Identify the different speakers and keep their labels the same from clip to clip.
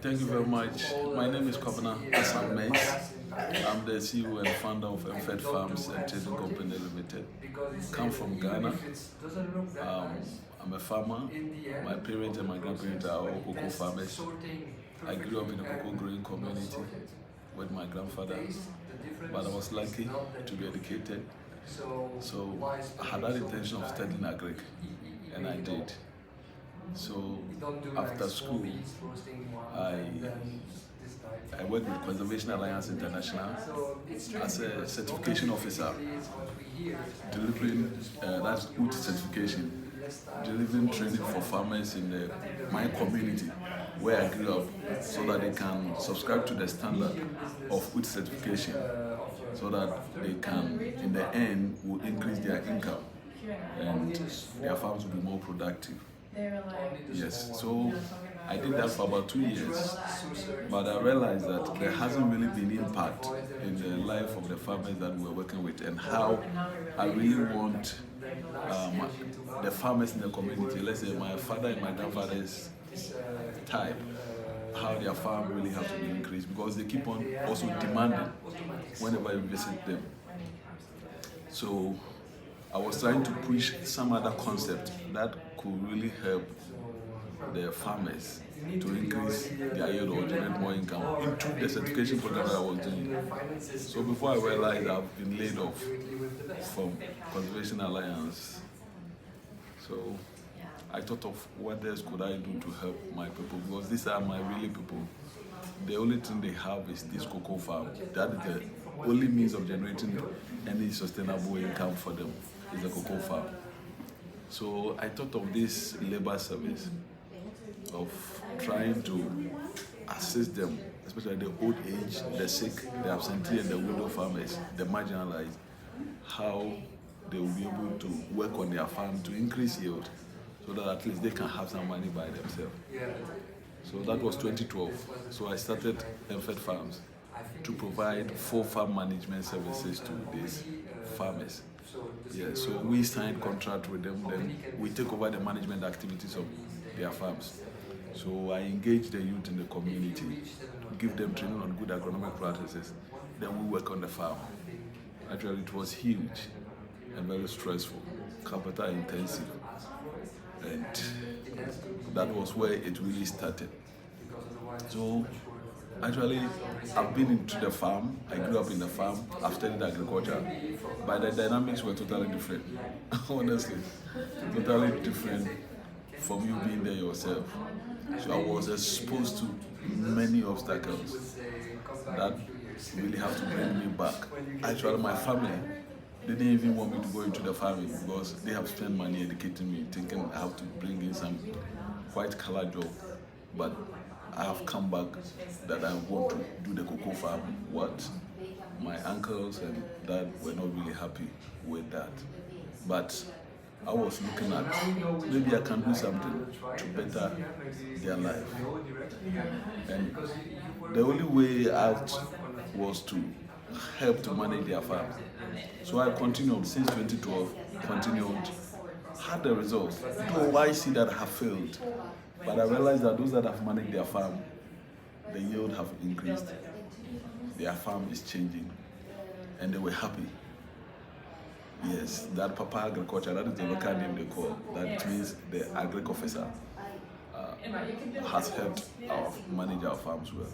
Speaker 1: Thank you very much. My name is Kwabena. Mends. I'm the CEO and founder of Emfed Farms and Trading Company Limited. Come from Ghana. I'm a farmer. My parents and my grandparents are all cocoa farmers. I grew up in a cocoa growing community with my grandfather, but I was lucky to be educated. So I had that intention of studying agric, and I did. So after school, I worked with Conservation Alliance International as a certification officer, delivering that's good certification, delivering training for farmers in my community where I grew up, so that they can subscribe to the standard of good certification, so that they can, in the end, will increase their income and their farms will be more productive. Yes, so I did that for about 2 years, but I realized that there hasn't really been impact in the life of the farmers that we're working with, and how I really want the farmers in the community, let's say my father and my grandfather's type, how their farm really has to be increased, because they keep on also demanding whenever you visit them. So I was trying to push some other concept that could really help the farmers to increase their yield or generate more income into the certification program that I was doing. So before I realized I've been laid off from Conservation Alliance, so I thought of what else could I do to help my people, because these are my really people. The only thing they have is this cocoa farm. That is the only means of generating any sustainable income for them, is the cocoa farm. So I thought of this labor service of trying to assist them, especially the old age, the sick, the absentee, and the widow farmers, the marginalized, how they will be able to work on their farm to increase yield, so that at least they can have some money by themselves. So that was 2012. So I started Emfed Farms to provide full farm management services to these farmers. Yeah, so we signed contract with them, then we take over the management activities of their farms. So I engage the youth in the community, give them training on good agronomic practices, then we work on the farm. Actually, it was huge and very stressful, capital intensive, and that was where it really started. So actually, I've been into the farm. I grew up in the farm. I've studied agriculture, but the dynamics were totally different. Honestly, totally different from you being there yourself. So I was exposed to many obstacles that really have to bring me back. Actually, my family didn't even want me to go into the farming, because they have spent money educating me, thinking I have to bring in some white collar job. But I have come back that I want to do the cocoa farm. What my uncles and dad were not really happy with that. But I was looking at, maybe I can do something to better their life. And the only way out was to help to manage their farm. So I continued since 2012, had the results. Though I see that I have failed, but I realized that those that have managed their farm, the yield have increased, their farm is changing, and they were happy. Yes, that Papa Agriculture, that is the local name they call. That means the agric officer has helped manage our farms well.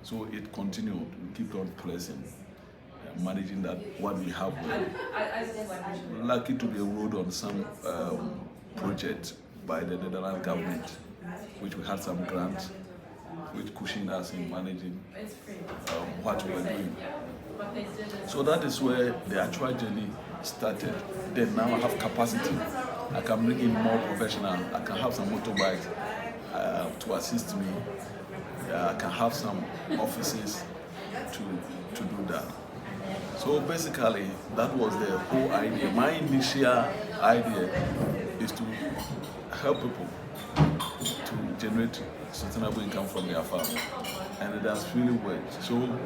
Speaker 1: So it continued, we keep on pressing, managing that what we have well. Lucky to be enrolled on some project by the Netherlands government, which we had some grants, which cushioned us in managing what we were doing. So that is where the actual journey started. Then now I have capacity. I can bring in more professional. I can have some motorbikes to assist me. I can have some offices to do that. So basically, that was the whole idea. My initial idea is to help people to generate sustainable income from their farm, and it has really worked. So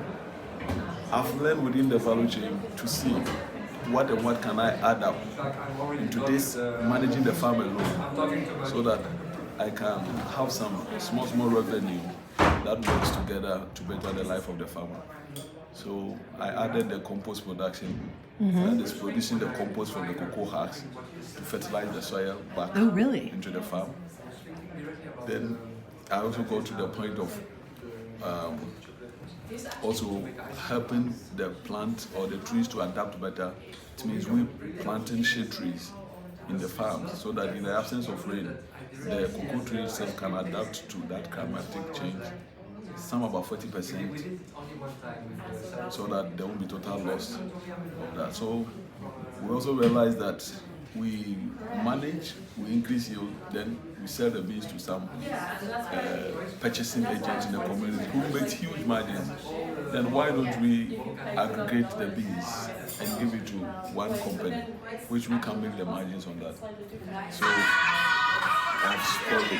Speaker 1: I've learned within the value chain to see what and what can I add up into this managing the farm alone, so that I can have some small revenue that works together to better the life of the farmer. So I added the compost production, that is producing the compost from the cocoa husks to fertilize the soil back
Speaker 2: Oh, really?
Speaker 1: into the farm. Then I also go to the point of also helping the plant or the trees to adapt better. It means we planting shade trees in the farms so that in the absence of rain, the cocoa tree itself can adapt to that climatic change. Some about 40%, so that there won't be total loss of that. So we also realize that we manage, we increase yield, then we sell the beans to some purchasing agents in the community who makes huge margins. Then why don't we aggregate the beans and give it to one company, which we can make the margins on that? So that's probably